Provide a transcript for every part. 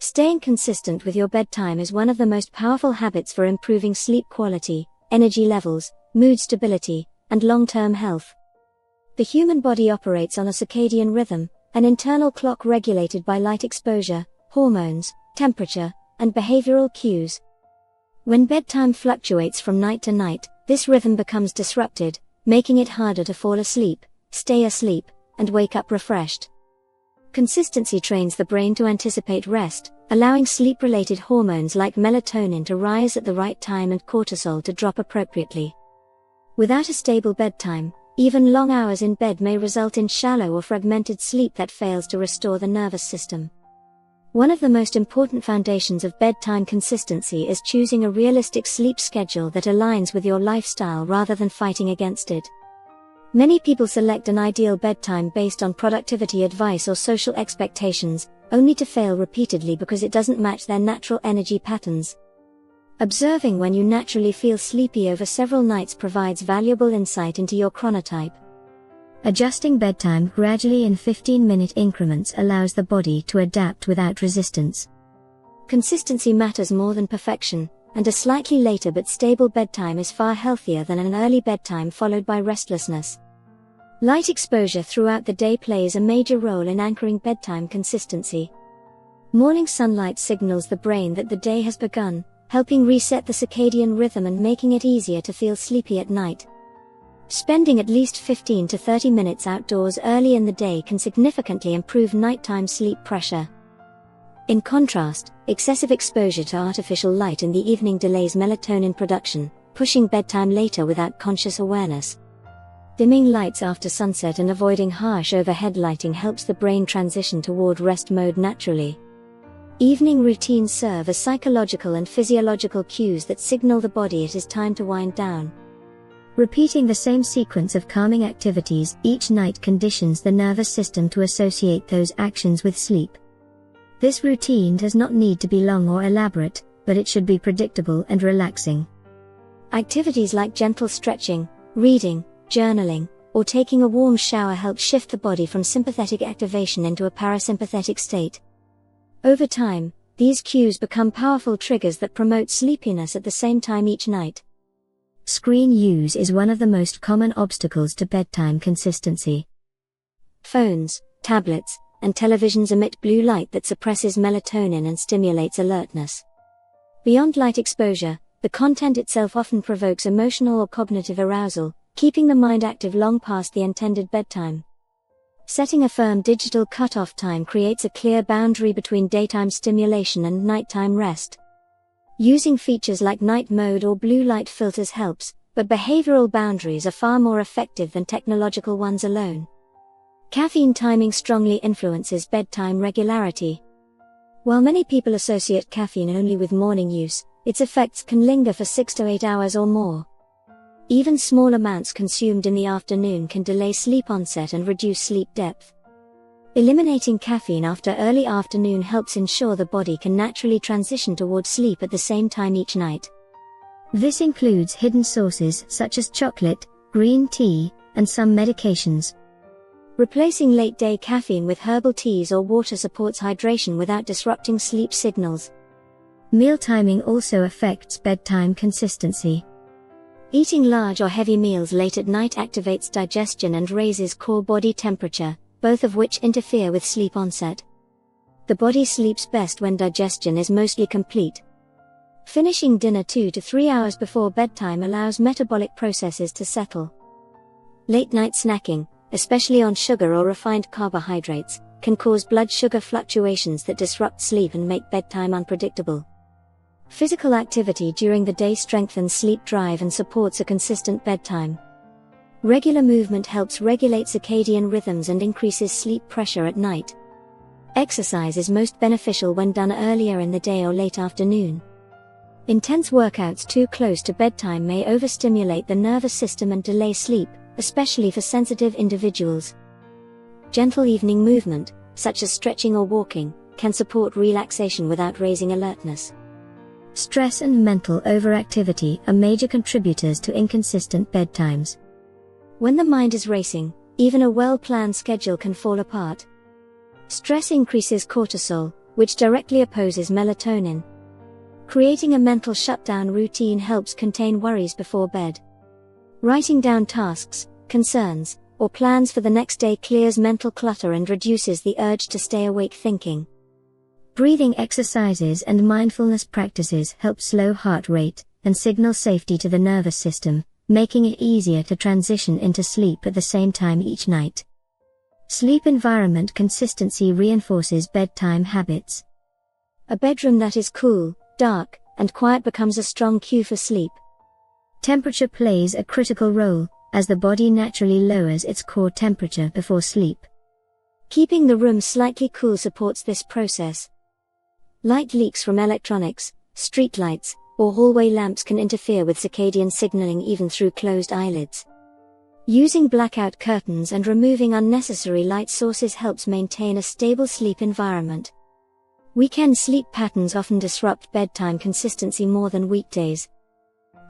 Staying consistent with your bedtime is one of the most powerful habits for improving sleep quality, energy levels, mood stability, and long-term health. The human body operates on a circadian rhythm, an internal clock regulated by light exposure, hormones, temperature, and behavioral cues. When bedtime fluctuates from night to night, this rhythm becomes disrupted, making it harder to fall asleep, stay asleep, and wake up refreshed. Consistency trains the brain to anticipate rest, allowing sleep-related hormones like melatonin to rise at the right time and cortisol to drop appropriately. Without a stable bedtime, even long hours in bed may result in shallow or fragmented sleep that fails to restore the nervous system. One of the most important foundations of bedtime consistency is choosing a realistic sleep schedule that aligns with your lifestyle rather than fighting against it. Many people select an ideal bedtime based on productivity advice or social expectations, only to fail repeatedly because it doesn't match their natural energy patterns. Observing when you naturally feel sleepy over several nights provides valuable insight into your chronotype. Adjusting bedtime gradually in 15-minute increments allows the body to adapt without resistance. Consistency matters more than perfection, and a slightly later but stable bedtime is far healthier than an early bedtime followed by restlessness. Light exposure throughout the day plays a major role in anchoring bedtime consistency. Morning sunlight signals the brain that the day has begun, helping reset the circadian rhythm and making it easier to feel sleepy at night. Spending at least 15 to 30 minutes outdoors early in the day can significantly improve nighttime sleep pressure. In contrast, excessive exposure to artificial light in the evening delays melatonin production, pushing bedtime later without conscious awareness. Dimming lights after sunset and avoiding harsh overhead lighting helps the brain transition toward rest mode naturally. Evening routines serve as psychological and physiological cues that signal the body it is time to wind down. Repeating the same sequence of calming activities each night conditions the nervous system to associate those actions with sleep. This routine does not need to be long or elaborate, but it should be predictable and relaxing. Activities like gentle stretching, reading, journaling, or taking a warm shower help shift the body from sympathetic activation into a parasympathetic state. Over time, these cues become powerful triggers that promote sleepiness at the same time each night. Screen use is one of the most common obstacles to bedtime consistency. Phones, tablets, and televisions emit blue light that suppresses melatonin and stimulates alertness. Beyond light exposure, the content itself often provokes emotional or cognitive arousal, keeping the mind active long past the intended bedtime. Setting a firm digital cutoff time creates a clear boundary between daytime stimulation and nighttime rest. Using features like night mode or blue light filters helps, but behavioral boundaries are far more effective than technological ones alone. Caffeine timing strongly influences bedtime regularity. While many people associate caffeine only with morning use, its effects can linger for 6 to 8 hours or more. Even small amounts consumed in the afternoon can delay sleep onset and reduce sleep depth. Eliminating caffeine after early afternoon helps ensure the body can naturally transition toward sleep at the same time each night. This includes hidden sources such as chocolate, green tea, and some medications. Replacing late-day caffeine with herbal teas or water supports hydration without disrupting sleep signals. Meal timing also affects bedtime consistency. Eating large or heavy meals late at night activates digestion and raises core body temperature, both of which interfere with sleep onset. The body sleeps best when digestion is mostly complete. Finishing dinner 2 to 3 hours before bedtime allows metabolic processes to settle. Late-night snacking, especially on sugar or refined carbohydrates, can cause blood sugar fluctuations that disrupt sleep and make bedtime unpredictable. Physical activity during the day strengthens sleep drive and supports a consistent bedtime. Regular movement helps regulate circadian rhythms and increases sleep pressure at night. Exercise is most beneficial when done earlier in the day or late afternoon. Intense workouts too close to bedtime may overstimulate the nervous system and delay sleep, especially for sensitive individuals. Gentle evening movement, such as stretching or walking, can support relaxation without raising alertness. Stress and mental overactivity are major contributors to inconsistent bedtimes. When the mind is racing, even a well-planned schedule can fall apart. Stress increases cortisol, which directly opposes melatonin. Creating a mental shutdown routine helps contain worries before bed. Writing down tasks, concerns, or plans for the next day clears mental clutter and reduces the urge to stay awake thinking. Breathing exercises and mindfulness practices help slow heart rate and signal safety to the nervous system, making it easier to transition into sleep at the same time each night. Sleep environment consistency reinforces bedtime habits. A bedroom that is cool, dark, and quiet becomes a strong cue for sleep. Temperature plays a critical role, as the body naturally lowers its core temperature before sleep. Keeping the room slightly cool supports this process. Light leaks from electronics, streetlights, or hallway lamps can interfere with circadian signaling even through closed eyelids. Using blackout curtains and removing unnecessary light sources helps maintain a stable sleep environment. Weekend sleep patterns often disrupt bedtime consistency more than weekdays.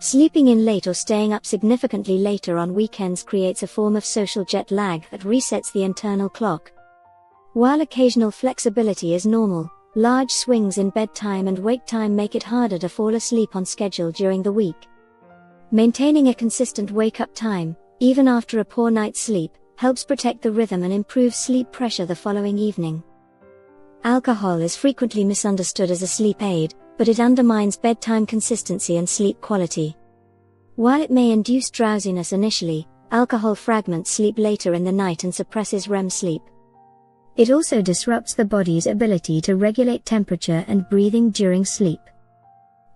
Sleeping in late or staying up significantly later on weekends creates a form of social jet lag that resets the internal clock. While occasional flexibility is normal, large swings in bedtime and wake time make it harder to fall asleep on schedule during the week. Maintaining a consistent wake-up time, even after a poor night's sleep, helps protect the rhythm and improve sleep pressure the following evening. Alcohol is frequently misunderstood as a sleep aid, but it undermines bedtime consistency and sleep quality. While it may induce drowsiness initially, alcohol fragments sleep later in the night and suppresses REM sleep. It also disrupts the body's ability to regulate temperature and breathing during sleep.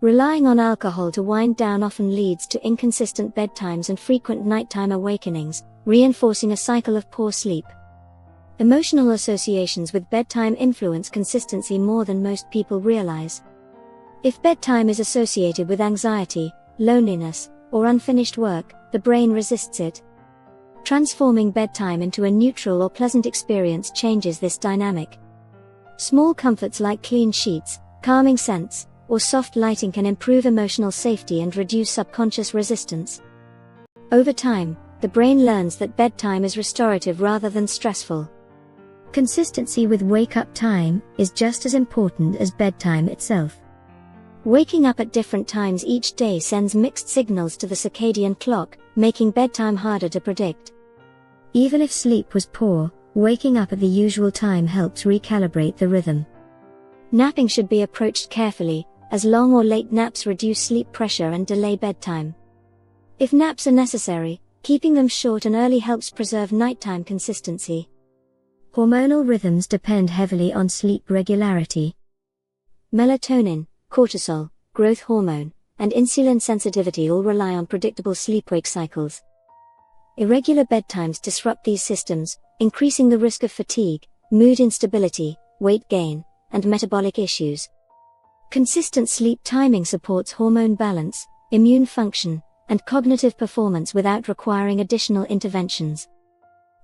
Relying on alcohol to wind down often leads to inconsistent bedtimes and frequent nighttime awakenings, reinforcing a cycle of poor sleep. Emotional associations with bedtime influence consistency more than most people realize. If bedtime is associated with anxiety, loneliness, or unfinished work, the brain resists it. Transforming bedtime into a neutral or pleasant experience changes this dynamic. Small comforts like clean sheets, calming scents, or soft lighting can improve emotional safety and reduce subconscious resistance. Over time, the brain learns that bedtime is restorative rather than stressful. Consistency with wake-up time is just as important as bedtime itself. Waking up at different times each day sends mixed signals to the circadian clock, making bedtime harder to predict. Even if sleep was poor, waking up at the usual time helps recalibrate the rhythm. Napping should be approached carefully, as long or late naps reduce sleep pressure and delay bedtime. If naps are necessary, keeping them short and early helps preserve nighttime consistency. Hormonal rhythms depend heavily on sleep regularity. Melatonin, cortisol, growth hormone, and insulin sensitivity all rely on predictable sleep-wake cycles. Irregular bedtimes disrupt these systems, increasing the risk of fatigue, mood instability, weight gain, and metabolic issues. Consistent sleep timing supports hormone balance, immune function, and cognitive performance without requiring additional interventions.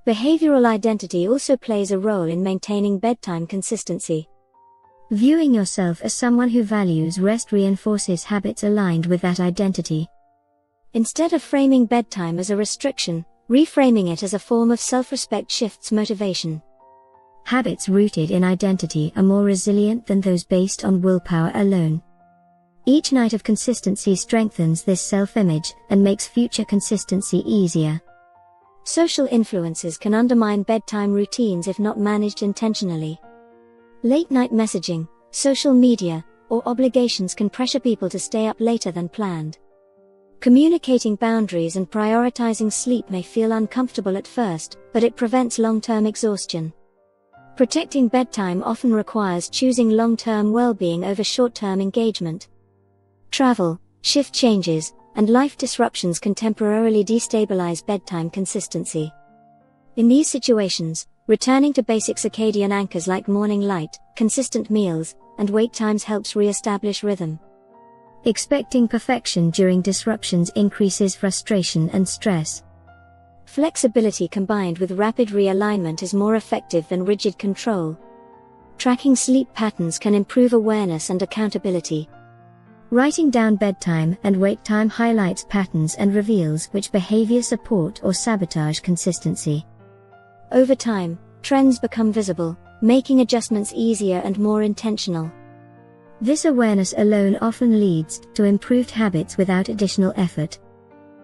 Behavioral identity also plays a role in maintaining bedtime consistency. Viewing yourself as someone who values rest reinforces habits aligned with that identity. Instead of framing bedtime as a restriction, reframing it as a form of self-respect shifts motivation. Habits rooted in identity are more resilient than those based on willpower alone. Each night of consistency strengthens this self-image and makes future consistency easier. Social influences can undermine bedtime routines if not managed intentionally. Late-night messaging, social media, or obligations can pressure people to stay up later than planned. Communicating boundaries and prioritizing sleep may feel uncomfortable at first, but it prevents long-term exhaustion. Protecting bedtime often requires choosing long-term well-being over short-term engagement. Travel, shift changes, and life disruptions can temporarily destabilize bedtime consistency. In these situations, returning to basic circadian anchors like morning light, consistent meals, and wake times helps re-establish rhythm. Expecting perfection during disruptions increases frustration and stress. Flexibility combined with rapid realignment is more effective than rigid control. Tracking sleep patterns can improve awareness and accountability. Writing down bedtime and wake time highlights patterns and reveals which behavior support or sabotage consistency. Over time, trends become visible, making adjustments easier and more intentional. This awareness alone often leads to improved habits without additional effort.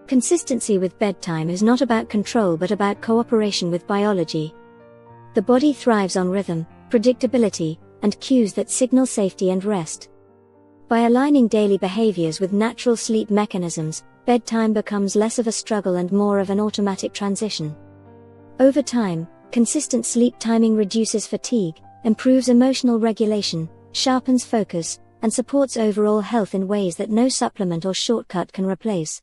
Consistency with bedtime is not about control but about cooperation with biology. The body thrives on rhythm, predictability, and cues that signal safety and rest. By aligning daily behaviors with natural sleep mechanisms, bedtime becomes less of a struggle and more of an automatic transition. Over time, consistent sleep timing reduces fatigue, improves emotional regulation, sharpens focus, and supports overall health in ways that no supplement or shortcut can replace.